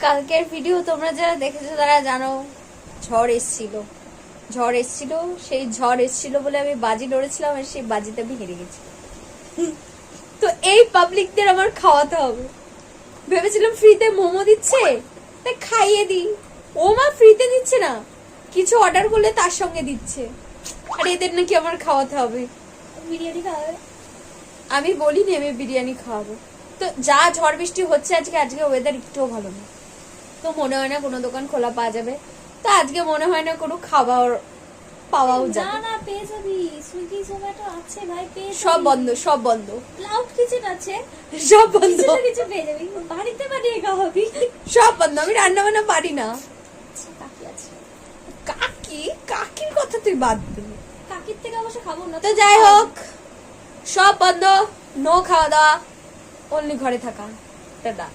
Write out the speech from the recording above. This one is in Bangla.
কালকের ভিডিও তোমরা যারা দেখেছো তারা জানো ঝড় এসেছিল সেই ঝড় এসেছিল বলে আমি বাজি লড়েছিলাম আর সেই বাজিতে আমি হেরে গেছি। তো এই পাবলিকদের আমার খাওয়াতে হবে। ভেবেছিলাম ফ্রিতে মোমো দিচ্ছে তাই খাইয়ে দিই, ও মা ফ্রিতে দিচ্ছে না, কিছু অর্ডার করলে তার সঙ্গে দিচ্ছে, আর এদের নাকি আমার খাওয়াতে হবে। বিরিয়ানি খাওয়াবে? আমি বলিনি আমি বিরিয়ানি খাওয়াবো। তো যা ঝড় বৃষ্টি হচ্ছে আজকে ওয়েদার একটুও ভালো না, তো মনে হয় না কোনো দোকান খোলা পাওয়া যাবে। তো আজকে মনে হয় না কোনো খাবার পাওয়াও যাবে না। পেয়ে যাবি, সুইগি জোম্যাটো আছে ভাই, পেয়ে যাবি। সব বন্ধ ক্লাউড কিচেন আছে, সব বন্ধ, কিছু পেয়ে যাবি, বাড়িতে বানিয়ে খাওয়াবি। সব বন্ধ। আমি রান্না বান্না পারি না। আচ্ছা, কাকি আছে। কাকির কথা তুই বাদ দে, কাকির থেকে অবশ্য খাবো না। তো যাই হোক সব বন্ধ, নো খাওয়া দাওয়া, অনলি ঘরে থাকা। টাটা।